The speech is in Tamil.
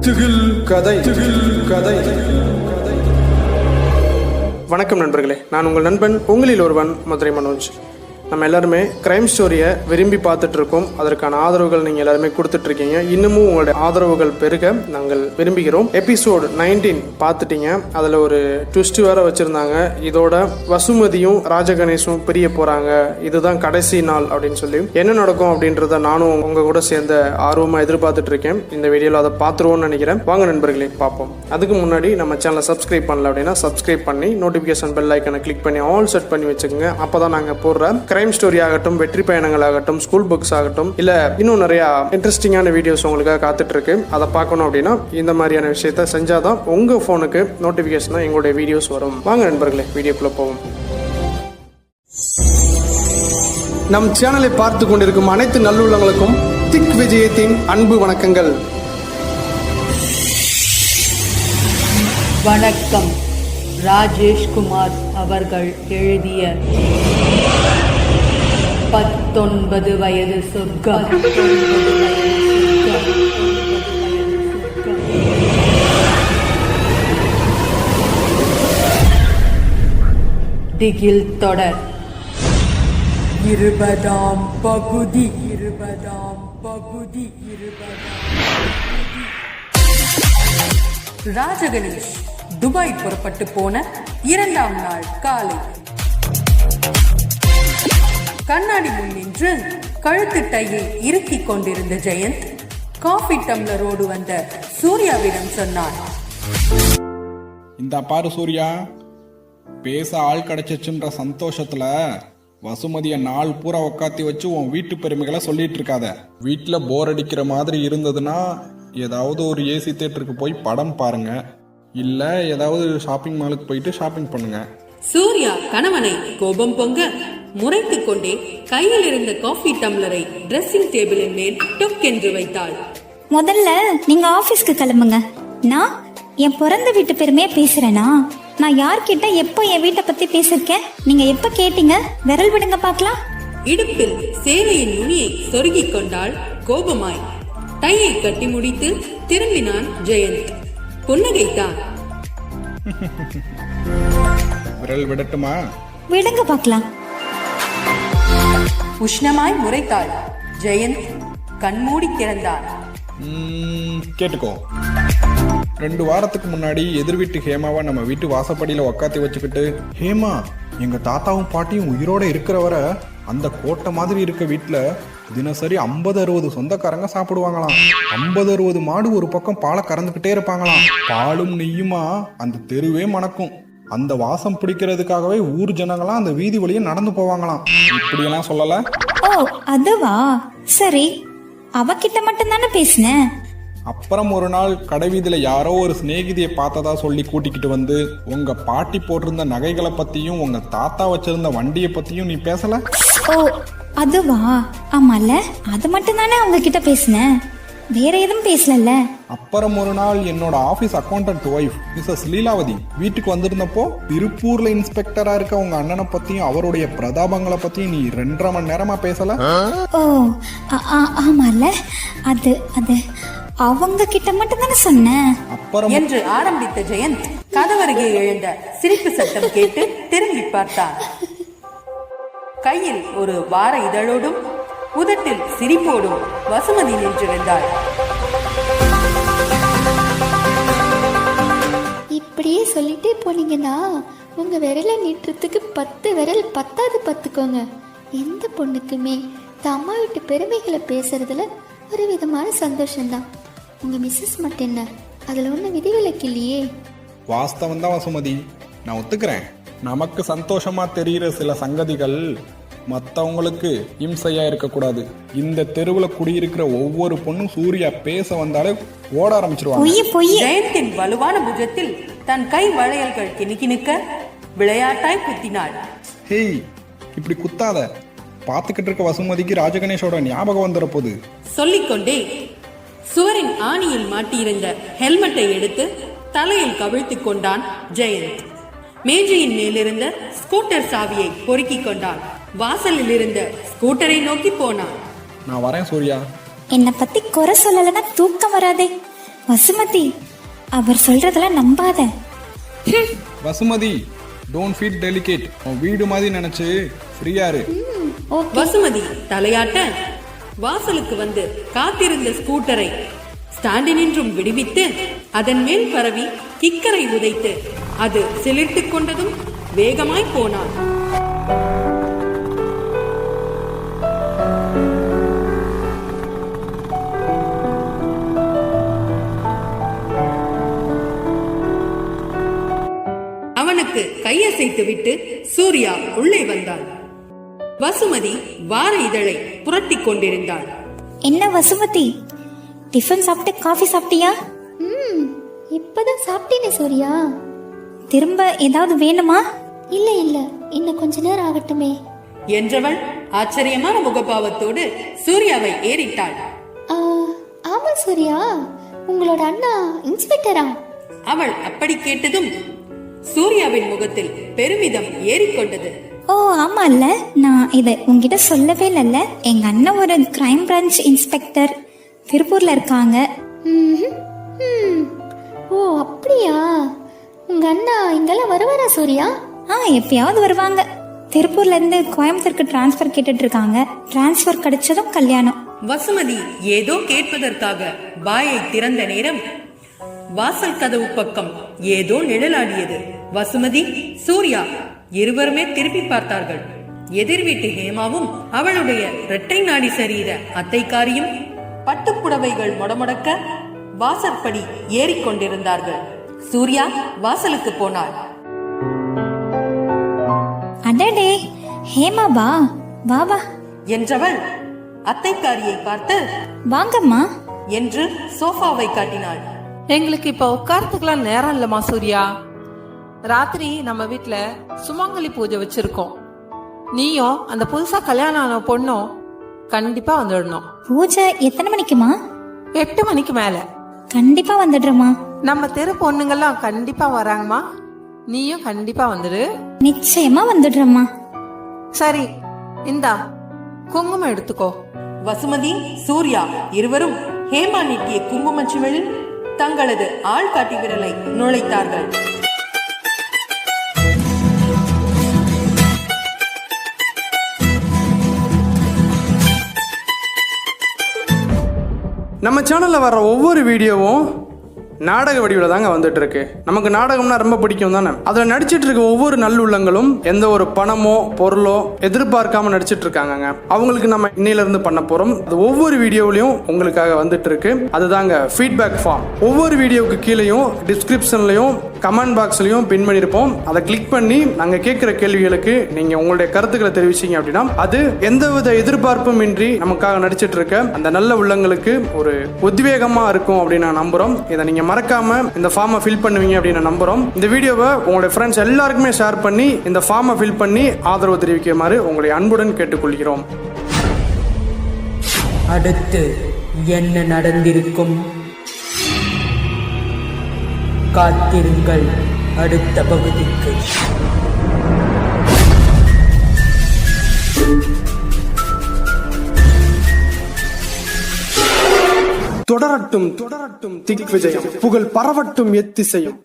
கதை. வணக்கம் நண்பர்களே, நான் உங்கள் நண்பன், உங்களில் ஒருவன், மதுரை மனோஜ். நம்ம எல்லாருமே கிரைம் ஸ்டோரியை விரும்பி பார்த்துட்டு இருக்கோம். அதற்கான ஆதரவுகள் நீங்கள் எல்லாருமே கொடுத்துட்ருக்கீங்க. இன்னமும் உங்களுடைய ஆதரவுகள் பெருக நாங்கள் விரும்புகிறோம். எபிசோடு 19 பார்த்துட்டீங்க. அதில் ஒரு ட்விஸ்ட் வேற வச்சுருந்தாங்க. இதோட வசுமதியும் ராஜகணேஷும் பிரிய போகிறாங்க, இதுதான் கடைசி நாள் அப்படின்னு சொல்லி என்ன நடக்கும் அப்படின்றத நானும் உங்கள் கூட சேர்ந்த ஆர்வமாக எதிர்பார்த்துட்டு இருக்கேன். இந்த வீடியோவில் அதை பார்த்துருவோம்னு நினைக்கிறேன். வாங்க நண்பர்களே பார்ப்போம். அதுக்கு முன்னாடி நம்ம சேனலை சப்ஸ்கிரைப் பண்ணல அப்படின்னா சப்ஸ்கிரைப் பண்ணி நோட்டிஃபிகேஷன் பெல் ஐக்கனை கிளிக் பண்ணி ஆல் செட் பண்ணி வச்சுக்கோங்க. அப்போ தான் நாங்கள் போடுற கிரைம் ஸ்டோரி ஆகட்டும், வெற்றி பயணங்கள் ஆகட்டும், ஸ்கூல் புக்ஸ் ஆகட்டும், இல்ல இன்னும் நிறைய இன்ட்ரெஸ்டிங்கான வீடியோஸ் உங்களுக்காக காத்துட்டு இருக்கு. அதை பார்க்கணும் அப்படின்னா இந்த மாதிரியான விஷயத்த செஞ்சாதான் உங்க போனுக்கு நோட்டிபிகேஷனா எங்களுடைய வீடியோஸ் வரும். வாங்க நண்பர்களே வீடியோக்குள்ள போவோம். நம் சேனலை பார்த்து கொண்டிருக்கும் அனைத்து நல்லுள்ளங்களுக்கும் திக் விஜயத்தின் அன்பு வணக்கங்கள். வணக்கம். ராஜேஷ்குமார் அவர்கள் எழுதிய 19 வயது சொர்க்கம். திகில் தொடர் 20ஆம் பகுதி. ராஜகணேஷ் துபாய் புறப்பட்டு போன 2ஆம் நாள் காலை கண்ணாடி முன் நின்று கழுத்து டையை இறுக்கிக் கொண்டிருந்த ஜெயந்த் காஃபி டம்ளரோடு வந்த சூர்யாவிடம் சொன்னார். இந்த பாரு சூர்யா, பேச ஆள் கிடைச்சிச்சுன்ற சந்தோஷத்துல வசுமதிய நாள் பூரா உக்காத்தி வச்சு உன் வீட்டு பெருமைகளை சொல்லிட்டு இருக்காத. வீட்டுல போர் அடிக்கிற மாதிரி இருந்ததுன்னா ஏதாவது ஒரு ஏசி தியேட்டருக்கு போய் படம் பாருங்க, இல்ல ஏதாவது ஷாப்பிங் மாலுக்கு போயிட்டு ஷாப்பிங் பண்ணுங்க. சூர்யா கணவனை கோபம் பொங்க முறைத்துக் கொண்டே கையில் இருந்த காஃபி டம்ளரை ட்ரெஸ்ஸிங் டேபிளின் மேல் டொக் என்று வைத்தாள். முதல்ல நீங்க ஆபீஸ்க்கு கிளம்புங்க. நான் என் பிறந்த வீட்டு பெருமையா பேசுறேனா? நான் யார்கிட்ட எப்போ என் வீட்டை பத்தி பேசிருக்கேன்? நீங்க எப்ப கேட்டீங்க? விரல் விடுங்க பாக்கலாம். இடுப்பில் சேலையின் நுனியை சொருகிக் கொண்டாள் கோபமாய். டையை கட்டி முடித்து திரும்பினான் ஜெயந்த். புன்னகைத்தான். விரல் விடட்டுமா? விடுங்க பாக்கலாம். உஷ்ணமாய் முறைத்தாள். ஜெயந்த் கண்மூடி திறந்தான். கேட்டுக்கோ, 2 வாரத்துக்கு முன்னாடி எதிர் வீட்டு ஹேமாவை நம்ம வீட்டு வாசப்படியில உக்காத்தி வச்சுக்கிட்டு, ஹேமா, எங்க தாத்தாவும் பாட்டியும் உயிரோட இருக்கிறவரை அந்த கோட்டை மாதிரி இருக்க வீட்டுல தினசரி 50-60 சொந்தக்காரங்க சாப்பிடுவாங்களாம். 50-60 மாடு ஒரு பக்கம் பாலை கறந்துகிட்டே இருப்பாங்களாம். பாலும் நெய்யுமா அந்த தெருவே மணக்கும். அந்த வாசம் பிடிக்கிறதுக்காகவே ஊர் ஜனங்களாம் அந்த வீதி வழியே நடந்து போவாங்களாம். இப்படியெல்லாம் சொல்லல. ஓ அதுவா? சரி, அவகிட்ட மட்டும் தானே பேசினேன். அப்புறம் ஒரு நாள் கடைவீதியில யாரோ ஒரு சிநேகிதியை பார்த்ததா சொல்லி கூட்டிக்கிட்டு வந்து உங்க பாட்டி போட்டிருந்த நகைகளை பத்தியும் உங்க தாத்தா வச்சிருந்த வண்டியை பத்தியும் நீ பேசல. ஓ அதுவா? ஆமால, அது மட்டும் தானே அவங்க கிட்ட பேசினேன், வேற எதுவும் பேசல. அப்புறம் ஒரு நாள் என்னோட office accountant wife Mrs Leelavathi வீட்டுக்கு வந்திருந்தப்போ திருப்பூர்ல இன்ஸ்பெக்டரா இருக்க உங்க அண்ணனை பத்தியும் அவருடைய பிரதாபங்களை பத்தியும் நீ 2.5 மணி நேரமா பேசல. ஓ ஆமால, அது அது அவங்க கிட்ட மட்டும் தானே சொன்னேன். அப்புறம் என்று ஆரம்பித்த ஜெயந்த் கதவருகே எழுந்த சிரிப்பு சத்தம் கேட்டு திரும்பி பார்த்தான். கையில் ஒரு வார இதழோடும் உதட்டில் சிரிப்போடும் வசுமதி நின்றிருந்தாள். இப்படியே சொல்லிட்டே போனீங்கன்னா உங்க விரலை நீட்டுறதுக்கு 10 விரல் பத்தாது பார்த்துக்கோங்க. எந்த பொண்ணுக்குமே இந்த அம்மா வீட்டு பெருமைகளை பேசுறதுல ஒரு விதமான சந்தோஷம்தான். உங்க மிஸ்ஸஸ் மட்டும் என்ன, அதுல ஒன்றும் விதிவிலக்கு இல்லையே. வாஸ்தவம் தான் வசுமதி, நான் ஒத்துக்கிறேன். நமக்கு சந்தோஷமா தெரிகிற சில சங்கதிகள் மற்றவங்களுக்கு இம்சையா இருக்கக்கூடாது. இந்த தெருவுல குடியிருக்கிற ஒவ்வொரு பொண்ணும் சூர்யா பேச வந்தாலே ஓட ஆரம்பிச்சிருவாங்க. ஜெயந்தின் வலுவான புஜத்தில் தன் கை வளையல்கள் கிணிக்கிணுக்க விளையாட்டாய் குத்தினாள். ஹேய், இப்படி குத்தாத. பார்த்துக்கிட்டு இருக்க வசுமதிக்கு ராஜகணேஷோட ஞாபகம் வந்துற போது சொல்லிக்கொண்டே சுவரின் ஆணியில் மாட்டியிருந்த ஹெல்மெட்டை எடுத்து தலையில் கவிழ்த்துக் கொண்டான் ஜெயந்த். மேஜையின் மேலிருந்த ஸ்கூட்டர் சாவியை பொறுக்கிக் கொண்டான். வாசலில் இருந்த ஸ்கூட்டரை நோக்கி போனான். நான் வரேன் சூர்யா. என்னை பத்தி குறை சொல்லலைன்னா தூக்கம் வராதே. வசுமதி, அவர் சொல்றதெல்லாம் நம்பாத. Vasumathi, don't feel delicate. உன் வீடு மாதிரி நினைச்சு ஃப்ரீயா இரு. வசுமதி தலையாட்ட வாசலுக்கு வந்து காத்திருந்த ஸ்கூட்டரை ஸ்டாண்டினின்றும் விடுவித்து அதன் மேல் பரவி கிக்கரை உதைத்து அது சிலிர்த்துக் கொண்டதும் வேகமாய் போனான். அவனுக்கு கையசைத்து விட்டு சூர்யா உள்ளே வந்தாள். வசுமதி வார இதழை புரட்டிக் கொண்டிருந்தாள். என்ன வசுமதி, டிஃபன் சாப்பிட்டு காஃபி சாப்பிட்டியா? இப்பதான் சாப்பிட்டேனே சூர்யா. திரும்ப ஏதாவது வேணுமா? இல்ல இல்ல, இன்னும் கொஞ்ச நேரம் ஆகட்டுமே என்றவள் ஆச்சரியமான முகபாவத்தோடு சூர்யாவை ஏறிட்டாள். ஆமா சூர்யா, உங்களோட அண்ணா இன்ஸ்பெக்டரா? அவள் அப்படி கேட்டதும் சூர்யாவின் முகத்தில் பெருமிதம் ஏறிக்கொண்டது. ஓ ஆமா இல்ல, நான் இதை உங்ககிட்ட சொல்லவே இல்லைல்ல. எங்க அண்ணன் ஒரு கிரைம் பிரான்ச் இன்ஸ்பெக்டர் திருப்பூர்ல இருக்காங்க. ஓ அப்படியா? உங்க அண்ணா இங்கெல்லாம் வருவாரா சூர்யா? எப்பயாவது வருவாங்க. திருப்பூர்ல இருந்து கோயம்புத்தூருக்கு டிரான்ஸ்பர் கேட்டுட்டு இருக்காங்க. டிரான்ஸ்பர் கிடைச்சதும் கல்யாணம். வசுமதி ஏதோ கேட்பதற்காக வாயை திறந்த நேரம் வாசல் கதவு பக்கம் ஏதோ நிழலாடியது. வசுமதி, சூர்யா இருவருமே திருப்பி பார்த்தார்கள். எதிர் வீட்டு ஹேமாவும் அவளுடைய இரட்டை நாடி சரீர அத்தைக்காரியும் பட்டுப்புடவைகள் முடமுடக்க வாசற்படி ஏறிக்கொண்டிருந்தார்கள். சூர்யா வாசலுக்கு போனாள். அடடே ஹேமா, வா வா வா என்றவள் அத்தைக்காரியை பார்த்து வாங்கம்மா என்று சோஃபாவை காட்டினாள். எங்களுக்கு இப்ப உட்காரத்துக்குலாம் நேரம் இல்லம்மா சூர்யா. ராத்திரி நம்ம வீட்டுல சுமங்கலி பூஜை வச்சிருக்கோம். நீயும் அந்த புதுசா கல்யாணம் ஆன பொண்ணும் கண்டிப்பா வந்துடணும். பூஜை எத்தனை மணிக்குமா? 8 மணிக்கு மேல. கண்டிப்பா வந்துடுறோமா. நம்ம தெரு பொண்ணுங்கெல்லாம் கண்டிப்பா வராங்கம்மா. நீயும் கண்டிப்பா வந்துடு. நிச்சயமா வந்துடுறோமா. சரி, இந்தா குங்குமம் எடுத்துக்கோ. வசுமதி, சூர்யா இருவரும் ஹேமா நீட்டிய குங்குமச்சிமிழில் தங்களது ஆள்காட்டி விரலை நுழைத்தார்கள். நம்ம சேனலில் வர ஒவ்வொரு வீடியோவும் நாடக வடிவில் தாங்க வந்துட்டு இருக்கு. நமக்கு நாடகம்னா ரொம்ப பிடிக்கும் தானே. அதில் நடிச்சிட்டு இருக்க ஒவ்வொரு நல்லுள்ளங்களும் எந்த ஒரு பணமோ பொருளோ எதிர்பார்க்காம நடிச்சிட்டு இருக்காங்க. அவங்களுக்கு நம்ம இன்னையில இருந்து பண்ண போறோம். அது ஒவ்வொரு வீடியோவிலையும் உங்களுக்காக வந்துட்டு இருக்கு. அதுதாங்க ஃபீட்பேக் ஃபார்ம். ஒவ்வொரு வீடியோவுக்கு கீழேயும் டிஸ்கிரிப்ஷன்லையும் கமெண்ட் பாக்ஸ்லையும் பின் பண்ணியிருப்போம். அதை கிளிக் பண்ணி நாங்கள் கேட்குற கேள்விகளுக்கு நீங்கள் உங்களுடைய கருத்துக்களை தெரிவிச்சிங்க அப்படின்னா அது எந்தவித எதிர்பார்ப்பும் இன்றி நமக்காக நடிச்சிட்டு இருக்க அந்த நல்ல உள்ளங்களுக்கு ஒரு உத்வேகமாக இருக்கும் அப்படின்னு நான் நம்புகிறோம். இதை நீங்கள் மறக்காம இந்த ஃபார்மை ஃபில் பண்ணுவீங்க அப்படின்னு நம்புகிறோம். இந்த வீடியோவை உங்களுடைய ஃப்ரெண்ட்ஸ் எல்லாருக்குமே ஷேர் பண்ணி இந்த ஃபார்மை ஃபில் பண்ணி ஆதரவு தெரிவிக்குமாறு உங்களை அன்புடன் கேட்டுக்கொள்கிறோம். அடுத்து என்ன நடந்திருக்கும்? காத்திருங்கள் அடுத்த பகுதிக்கு. தொடரட்டும் தொடரட்டும் திக் விஜயம், புகழ் பரவட்டும் எத்திசையும்.